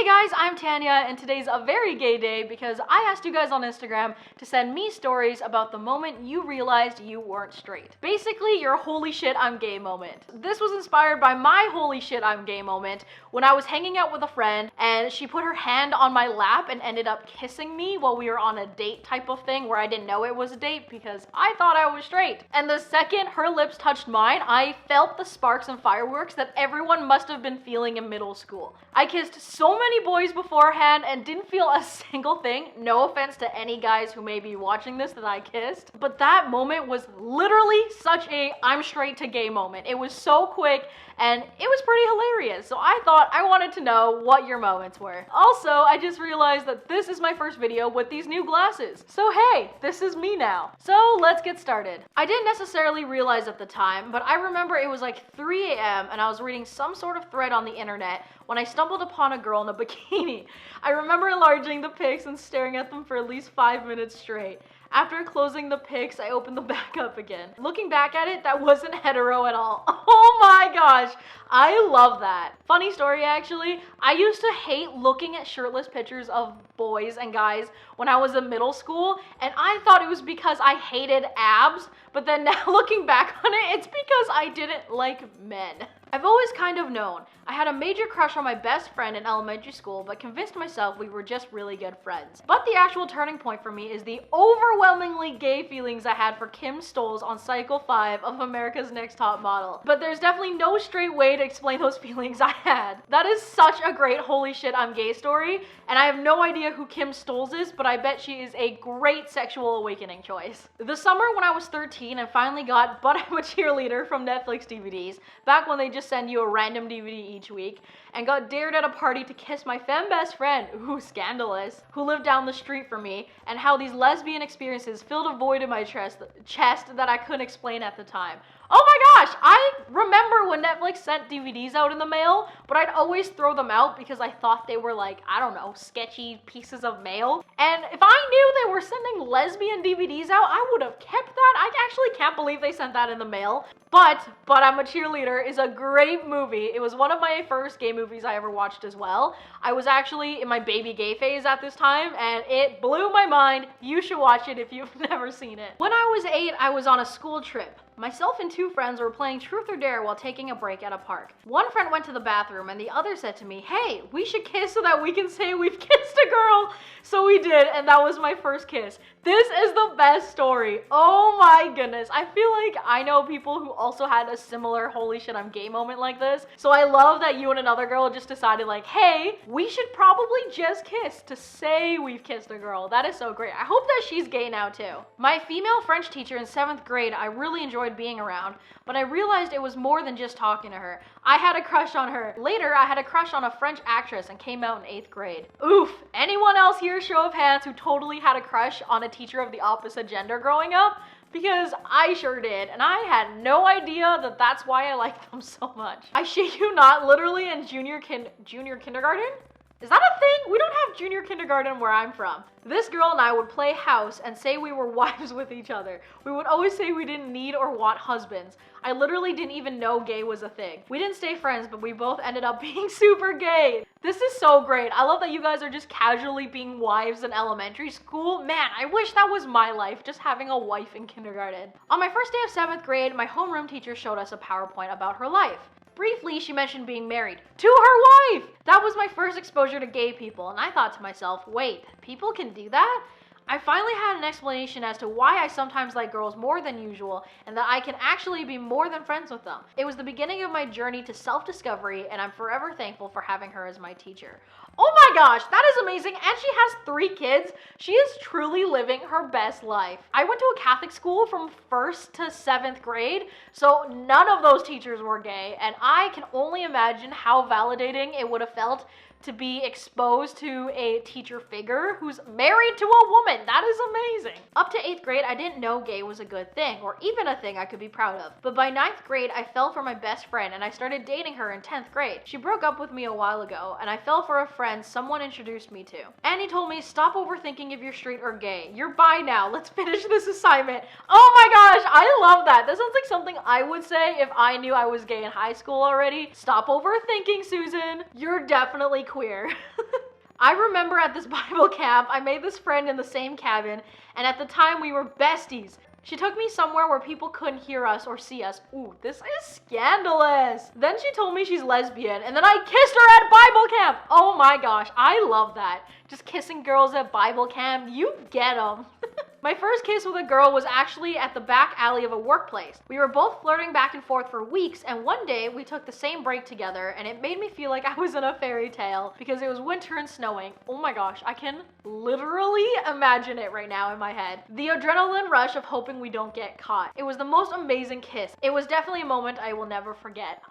Hey guys, I'm Tanya, and today's a very gay day because I asked you guys on Instagram to send me stories about the moment you realized you weren't straight. Basically, your holy shit I'm gay moment. This was inspired by my holy shit I'm gay moment when I was hanging out with a friend and she put her hand on my lap and ended up kissing me while we were on a date type of thing where I didn't know it was a date because I thought I was straight. And the second her lips touched mine, I felt the sparks and fireworks that everyone must have been feeling in middle school. I kissed so many boys beforehand and didn't feel a single thing. No offense to any guys who may be watching this that I kissed, but that moment was literally such a I'm straight to gay moment. It was so quick and it was pretty hilarious. So I thought I wanted to know what your moments were. Also, I just realized that this is my first video with these new glasses. So hey, this is me now. So let's get started. I didn't necessarily realize at the time, but I remember it was like 3 a.m. and I was reading some sort of thread on the internet when I stumbled upon a girl in a bikini. I remember enlarging the pics and staring at them for at least 5 minutes straight. After closing the pics, I opened them back up again. Looking back at it, that wasn't hetero at all. Oh my gosh, I love that. Funny story actually, I used to hate looking at shirtless pictures of boys and guys when I was in middle school, and I thought it was because I hated abs, but then now looking back on it, it's because I didn't like men. I've always kind of known. I had a major crush on my best friend in elementary school, but convinced myself we were just really good friends. But the actual turning point for me is the overwhelmingly gay feelings I had for Kim Stolz on Cycle 5 of America's Next Top Model. But there's definitely no straight way to explain those feelings I had. That is such a great holy shit I'm gay story, and I have no idea who Kim Stolz is, but I bet she is a great sexual awakening choice. The summer when I was 13 and finally got But I'm a Cheerleader from Netflix DVDs, back when they just send you a random DVD each week, and got dared at a party to kiss my femme best friend, ooh, scandalous, who lived down the street from me, and how these lesbian experiences filled a void in my chest that I couldn't explain at the time. Oh my gosh, I remember when Netflix sent DVDs out in the mail, but I'd always throw them out because I thought they were like, I don't know, sketchy pieces of mail. And if I knew they were sending lesbian DVDs out, I would have kept that. I actually can't believe they sent that in the mail. But I'm a Cheerleader is a great movie. It was one of my first gay movies I ever watched as well. I was actually in my baby gay phase at this time, and it blew my mind. You should watch it if you've never seen it. When I was 8, I was on a school trip. Myself and 2 friends were playing Truth or Dare while taking a break at a park. One friend went to the bathroom and the other said to me, hey, we should kiss so that we can say we've kissed a girl. So we did, and that was my first kiss. This is the best story. Oh my goodness. I feel like I know people who also had a similar holy shit I'm gay moment like this. So I love that you and another girl just decided like, hey, we should probably just kiss to say we've kissed a girl. That is so great. I hope that she's gay now too. My female French teacher in 7th grade, I really enjoyed being around, but I realized it was more than just talking to her. I had a crush on her. Later, I had a crush on a French actress and came out in 8th grade. Oof. Anyone else here, show of hands, who totally had a crush on a teacher of the opposite gender growing up? Because I sure did, and I had no idea that that's why I liked them so much. I shit you not, literally in junior kindergarten? Is that a thing? We don't have junior kindergarten where I'm from. This girl and I would play house and say we were wives with each other. We would always say we didn't need or want husbands. I literally didn't even know gay was a thing. We didn't stay friends, but we both ended up being super gay. This is so great. I love that you guys are just casually being wives in elementary school. Man, I wish that was my life, just having a wife in kindergarten. On my first day of 7th grade, my homeroom teacher showed us a PowerPoint about her life. Briefly, she mentioned being married to her wife. That was my first exposure to gay people, and I thought to myself, wait, people can do that? I finally had an explanation as to why I sometimes like girls more than usual, and that I can actually be more than friends with them. It was the beginning of my journey to self-discovery, and I'm forever thankful for having her as my teacher. Oh my gosh, that is amazing, and she has 3 kids. She is truly living her best life. I went to a Catholic school from 1st to 7th grade, so none of those teachers were gay, and I can only imagine how validating it would have felt to be exposed to a teacher figure who's married to a woman. That is amazing. Up to 8th grade, I didn't know gay was a good thing, or even a thing I could be proud of. But by 9th grade, I fell for my best friend and I started dating her in 10th grade. She broke up with me a while ago, and I fell for a friend someone introduced me to. And he told me, stop overthinking if you're straight or gay. You're bi now. Let's finish this assignment. Oh my gosh, I love that. That sounds like something I would say if I knew I was gay in high school already. Stop overthinking, Susan. You're definitely queer. I remember at this Bible camp, I made this friend in the same cabin, and at the time we were besties. She took me somewhere where people couldn't hear us or see us. Ooh, this is scandalous. Then she told me she's lesbian, and then I kissed her at Bible camp. Oh my gosh, I love that. Just kissing girls at Bible camp, you get them. My first kiss with a girl was actually at the back alley of a workplace. We were both flirting back and forth for weeks, and one day we took the same break together, and it made me feel like I was in a fairy tale because it was winter and snowing. Oh my gosh, I can literally imagine it right now in my head. The adrenaline rush of hoping we don't get caught. It was the most amazing kiss. It was definitely a moment I will never forget.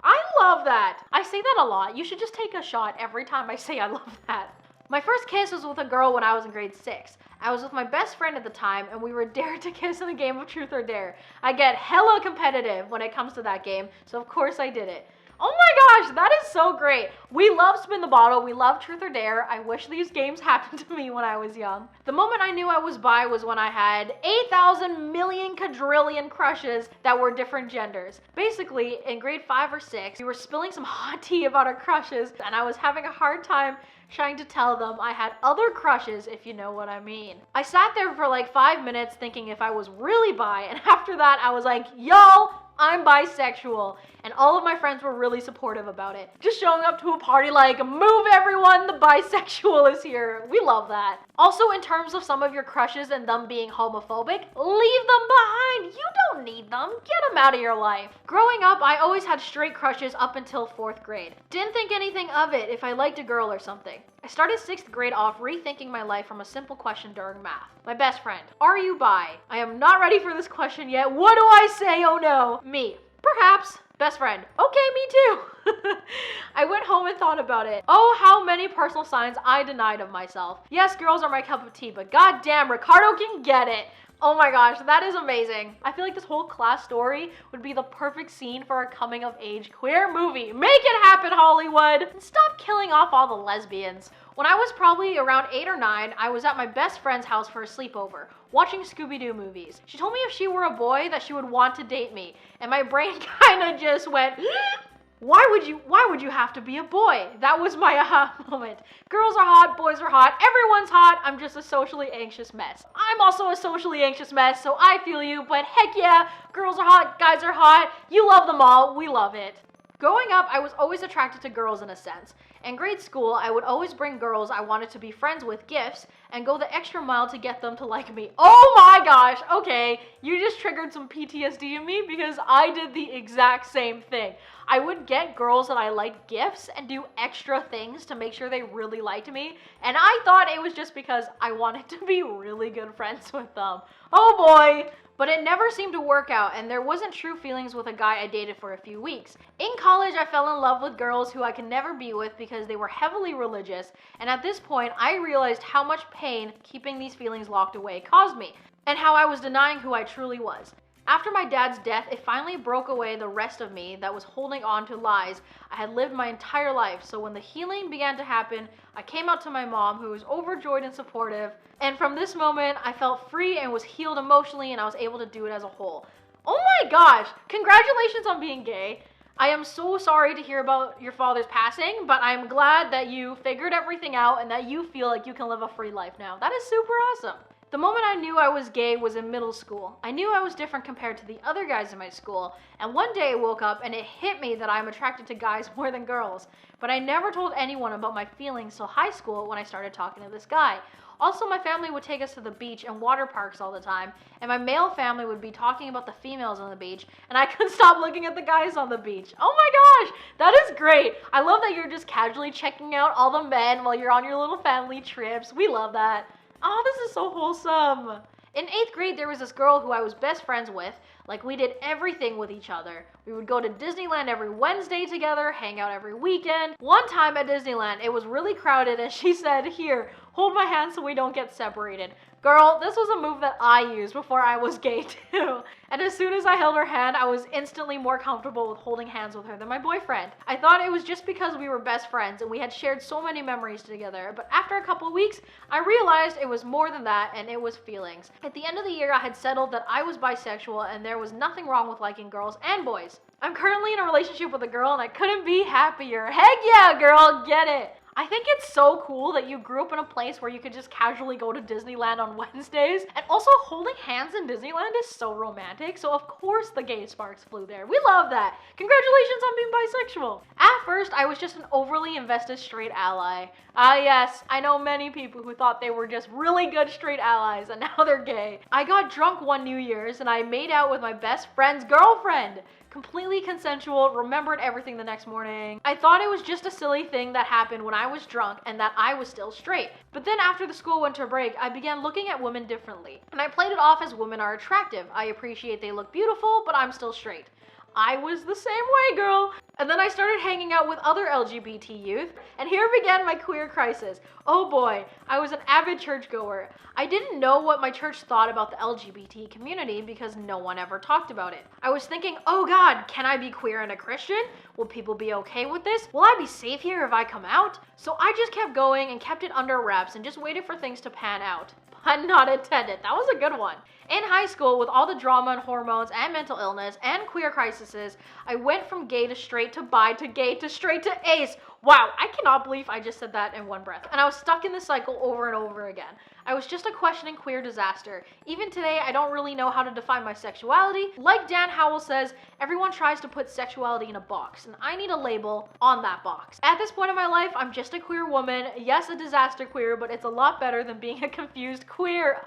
I love that. I say that a lot. You should just take a shot every time I say I love that. My first kiss was with a girl when I was in grade 6. I was with my best friend at the time, and we were dared to kiss in a game of Truth or Dare. I get hella competitive when it comes to that game, so of course I did it. Oh my gosh, that is so great. We love Spin the Bottle, we love Truth or Dare. I wish these games happened to me when I was young. The moment I knew I was bi was when I had 8,000 million quadrillion crushes that were different genders. Basically, in grade 5 or 6, we were spilling some hot tea about our crushes, and I was having a hard time trying to tell them I had other crushes, if you know what I mean. I sat there for like 5 minutes thinking if I was really bi, and after that I was like, y'all, I'm bisexual. And all of my friends were really supportive about it. Just showing up to a party like, move everyone, the bisexual is here. We love that. Also, in terms of some of your crushes and them being homophobic, leave them behind. You don't need them. Get them out of your life. Growing up, I always had straight crushes up until 4th grade. Didn't think anything of it if I liked a girl or something. I started 6th grade off rethinking my life from a simple question during math. My best friend, are you bi? I am not ready for this question yet. What do I say? Oh no. Me. Perhaps. Best friend. Okay, me too. I went home and thought about it. Oh, how many personal signs I denied of myself. Yes, girls are my cup of tea, but goddamn, Ricardo can get it. Oh my gosh, that is amazing. I feel like this whole class story would be the perfect scene for a coming-of-age queer movie. Make it happen, Hollywood! And stop killing off all the lesbians. When I was probably around 8 or 9, I was at my best friend's house for a sleepover, watching Scooby-Doo movies. She told me if she were a boy that she would want to date me, and my brain kinda just went, Why would you have to be a boy? That was my aha moment. Girls are hot, boys are hot, everyone's hot. I'm just a socially anxious mess. I'm also a socially anxious mess, so I feel you, but heck yeah, girls are hot, guys are hot. You love them all, we love it. Growing up, I was always attracted to girls in a sense. In grade school, I would always bring girls I wanted to be friends with gifts and go the extra mile to get them to like me. Oh my gosh, okay, you just triggered some PTSD in me because I did the exact same thing. I would get girls that I liked gifts and do extra things to make sure they really liked me, and I thought it was just because I wanted to be really good friends with them. Oh boy! But it never seemed to work out, and there wasn't true feelings with a guy I dated for a few weeks. In college, I fell in love with girls who I could never be with because they were heavily religious, and at this point, I realized how much pain keeping these feelings locked away caused me, and how I was denying who I truly was. After my dad's death, it finally broke away the rest of me that was holding on to lies I had lived my entire life. So when the healing began to happen, I came out to my mom, who was overjoyed and supportive. And from this moment, I felt free and was healed emotionally, and I was able to do it as a whole. Oh my gosh! Congratulations on being gay. I am so sorry to hear about your father's passing, but I'm glad that you figured everything out and that you feel like you can live a free life now. That is super awesome. The moment I knew I was gay was in middle school. I knew I was different compared to the other guys in my school, and one day I woke up and it hit me that I'm attracted to guys more than girls. But I never told anyone about my feelings till high school when I started talking to this guy. Also, my family would take us to the beach and water parks all the time, and my male family would be talking about the females on the beach, and I couldn't stop looking at the guys on the beach. Oh my gosh, that is great. I love that you're just casually checking out all the men while you're on your little family trips. We love that. Oh, this is so wholesome. In 8th grade, there was this girl who I was best friends with. Like, we did everything with each other. We would go to Disneyland every Wednesday together, hang out every weekend. One time at Disneyland, it was really crowded, and she said, "Here, hold my hand so we don't get separated." Girl, this was a move that I used before I was gay too. And as soon as I held her hand, I was instantly more comfortable with holding hands with her than my boyfriend. I thought it was just because we were best friends and we had shared so many memories together, but after a couple of weeks, I realized it was more than that, and it was feelings. At the end of the year, I had settled that I was bisexual and there was nothing wrong with liking girls and boys. I'm currently in a relationship with a girl and I couldn't be happier. Heck yeah, girl, get it! I think it's so cool that you grew up in a place where you could just casually go to Disneyland on Wednesdays. And also, holding hands in Disneyland is so romantic, so of course the gay sparks flew there. We love that. Congratulations on being bisexual. At first, I was just an overly invested straight ally. Yes, I know many people who thought they were just really good straight allies, and now they're gay. I got drunk one New Year's, and I made out with my best friend's girlfriend. Completely consensual, remembered everything the next morning. I thought it was just a silly thing that happened when I was drunk and that I was still straight. But then after the school winter break, I began looking at women differently. And I played it off as women are attractive. I appreciate they look beautiful, but I'm still straight. I was the same way, girl. And then I started hanging out with other LGBT youth, and here began my queer crisis. Oh boy, I was an avid churchgoer. I didn't know what my church thought about the LGBT community because no one ever talked about it. I was thinking, oh God, can I be queer and a Christian? Will people be okay with this? Will I be safe here if I come out? So I just kept going and kept it under wraps and just waited for things to pan out. Pun not intended. That was a good one. In high school, with all the drama and hormones and mental illness and queer crises, I went from gay to straight to bi to gay to straight to ace. Wow, I cannot believe I just said that in one breath. And I was stuck in this cycle over and over again. I was just a questioning queer disaster. Even today, I don't really know how to define my sexuality. Like Dan Howell says, everyone tries to put sexuality in a box, and I need a label on that box. At this point in my life, I'm just a queer woman. Yes, a disaster queer, but it's a lot better than being a confused queer.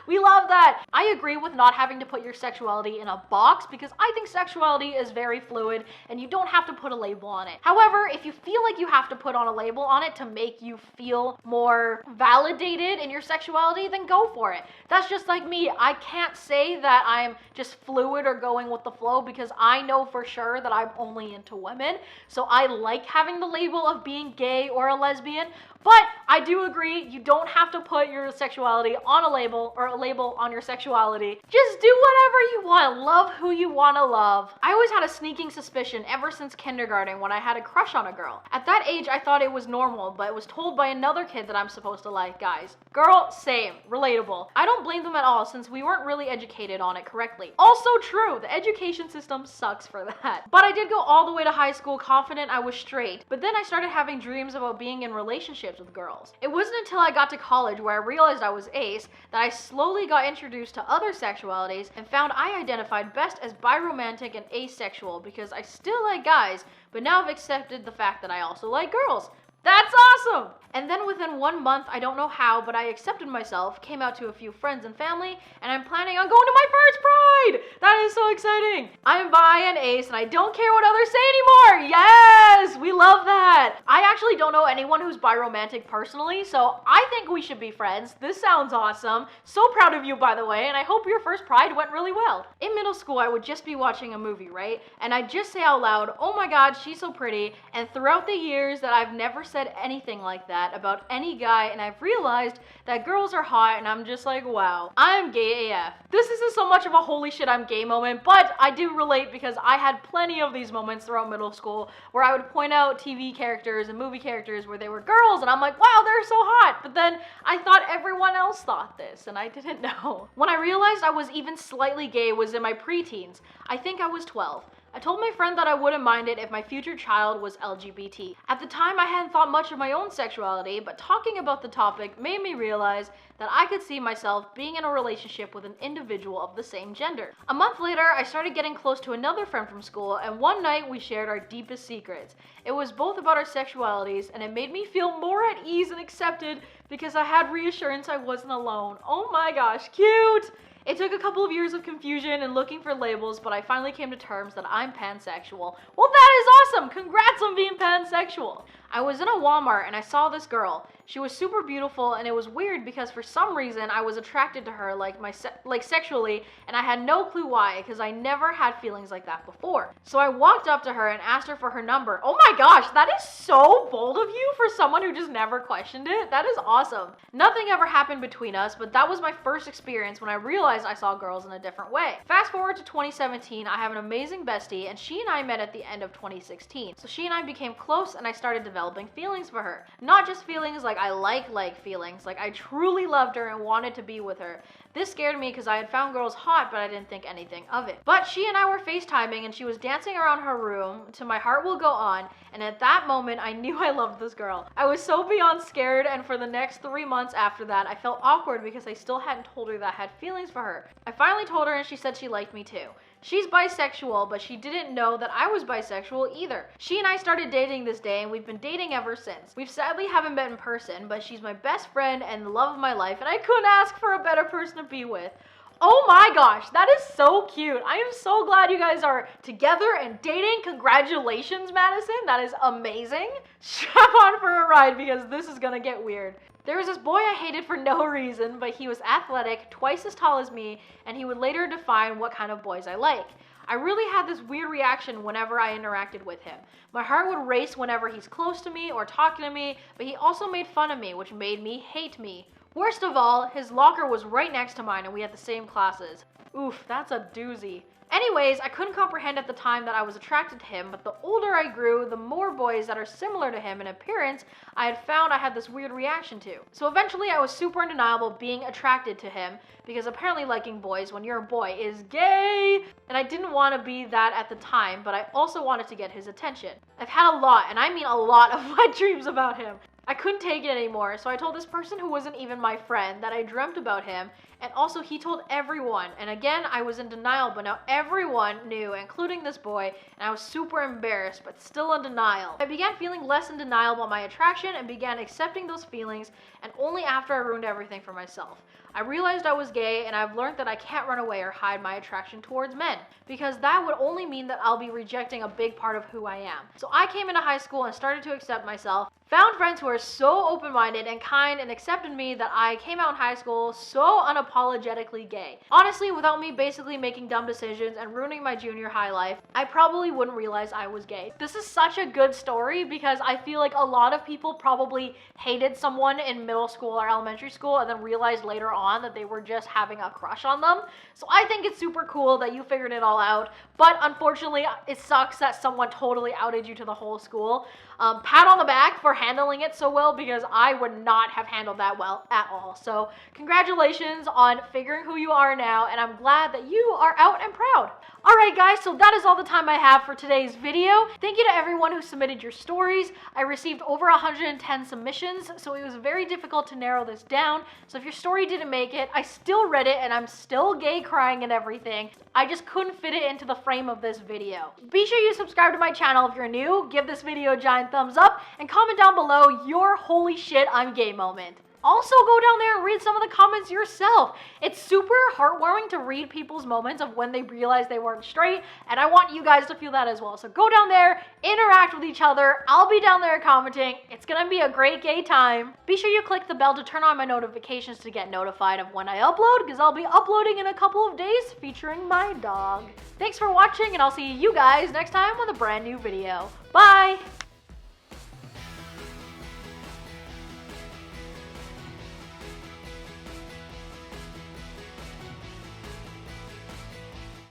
We love that. I agree with not having to put your sexuality in a box because I think sexuality is very fluid and you don't have to put a label on it. However, if you feel like you have to put on a label on it to make you feel more validated in your sexuality, then go for it. That's just like me. I can't say that I'm just fluid or going with the flow because I know for sure that I'm only into women. So I like having the label of being gay or a lesbian. But I do agree, you don't have to put your sexuality on a label or a label on your sexuality. Just do whatever you want. Love who you want to love. I always had a sneaking suspicion ever since kindergarten when I had a crush on a girl. At that age, I thought it was normal, but was told by another kid that I'm supposed to like guys. Girl, same. Relatable. I don't blame them at all since we weren't really educated on it correctly. Also true, the education system sucks for that. But I did go all the way to high school confident I was straight, but then I started having dreams about being in relationships with girls. It wasn't until I got to college where I realized I was ace that I slowly got introduced to other sexualities and found I identified best as biromantic and asexual because I still like guys, but now I've accepted the fact that I also like girls. That's awesome! And then within 1 month, I don't know how, but I accepted myself, came out to a few friends and family, and I'm planning on going to my first pride! That is so exciting! I'm bi and ace, and I don't care what others say anymore! Yes! We love that! I actually don't know anyone who's biromantic personally, so I think we should be friends. This sounds awesome. So proud of you, by the way, and I hope your first pride went really well. In middle school, I would just be watching a movie, right? And I'd just say out loud, oh my god, she's so pretty, and throughout the years that I've never said anything like that about any guy, and I've realized that girls are hot, and I'm just like, wow, I'm gay AF. This isn't so much of a holy shit I'm gay moment, but I do relate because I had plenty of these moments throughout middle school where I would point out TV characters and movie characters where they were girls, and I'm like, wow, they're so hot, but then I thought everyone else thought this, and I didn't know. When I realized I was even slightly gay was in my preteens. I think I was 12. I told my friend that I wouldn't mind it if my future child was LGBT. At the time, I hadn't thought much of my own sexuality, but talking about the topic made me realize that I could see myself being in a relationship with an individual of the same gender. A month later, I started getting close to another friend from school, and one night we shared our deepest secrets. It was both about our sexualities, and it made me feel more at ease and accepted because I had reassurance I wasn't alone. Oh my gosh, cute! It took a couple of years of confusion and looking for labels, but I finally came to terms that I'm pansexual. Well, that is awesome! Congrats on being pansexual! I was in a Walmart and I saw this girl. She was super beautiful, and it was weird because for some reason I was attracted to her like sexually, and I had no clue why because I never had feelings like that before. So I walked up to her and asked her for her number. Oh my gosh, that is so bold of you for someone who just never questioned it. That is awesome. Nothing ever happened between us, but that was my first experience when I realized I saw girls in a different way. Fast forward to 2017, I have an amazing bestie, and she and I met at the end of 2016. So she and I became close and I started developing developing feelings for her. Not just feelings like I like feelings, like I truly loved her and wanted to be with her. This scared me because I had found girls hot, but I didn't think anything of it. But she and I were FaceTiming and she was dancing around her room to My Heart Will Go On, and at that moment I knew I loved this girl. I was so beyond scared, and for the next 3 months after that I felt awkward because I still hadn't told her that I had feelings for her. I finally told her and she said she liked me too. She's bisexual, but she didn't know that I was bisexual either. She and I started dating this day, and we've been dating ever since. We've sadly haven't met in person, but she's my best friend and the love of my life, and I couldn't ask for a better person to be with. Oh my gosh, that is so cute. I am so glad you guys are together and dating. Congratulations, Madison. That is amazing. Strap on for a ride because this is gonna get weird. There was this boy I hated for no reason, but he was athletic, twice as tall as me, and he would later define what kind of boys I like. I really had this weird reaction whenever I interacted with him. My heart would race whenever he's close to me or talking to me, but he also made fun of me, which made me hate me. Worst of all, his locker was right next to mine and we had the same classes. Oof, that's a doozy. Anyways, I couldn't comprehend at the time that I was attracted to him, but the older I grew, the more boys that are similar to him in appearance I had found I had this weird reaction to. So eventually I was super in denial about being attracted to him, because apparently liking boys when you're a boy is gay! And I didn't want to be that at the time, but I also wanted to get his attention. I've had a lot, and I mean a lot, of my dreams about him. I couldn't take it anymore, so I told this person who wasn't even my friend that I dreamt about him, and also he told everyone, and again I was in denial, but now everyone knew, including this boy, and I was super embarrassed, but still in denial. I began feeling less in denial about my attraction and began accepting those feelings, and only after I ruined everything for myself. I realized I was gay, and I've learned that I can't run away or hide my attraction towards men, because that would only mean that I'll be rejecting a big part of who I am. So I came into high school and started to accept myself, found friends who are so open-minded and kind and accepted me that I came out in high school so unapologetically gay. Honestly, without me basically making dumb decisions and ruining my junior high life, I probably wouldn't realize I was gay. This is such a good story because I feel like a lot of people probably hated someone in middle school or elementary school and then realized later on that they were just having a crush on them. So I think it's super cool that you figured it all out, but unfortunately it sucks that someone totally outed you to the whole school. Pat on the back for handling it so well, because I would not have handled that well at all. So congratulations on figuring who you are now, and I'm glad that you are out and proud. Alright guys, so that is all the time I have for today's video. Thank you to everyone who submitted your stories. I received over 110 submissions, so it was very difficult to narrow this down. So if your story didn't make it, I still read it and I'm still gay crying and everything. I just couldn't fit it into the frame of this video. Be sure you subscribe to my channel if you're new, give this video a giant thumbs up, and comment down below your holy shit I'm gay moment. Also, go down there and read some of the comments yourself. It's super heartwarming to read people's moments of when they realized they weren't straight, and I want you guys to feel that as well. So go down there, interact with each other. I'll be down there commenting. It's gonna be a great gay time. Be sure you click the bell to turn on my notifications to get notified of when I upload, because I'll be uploading in a couple of days featuring my dog. Thanks for watching, and I'll see you guys next time with a brand new video. Bye!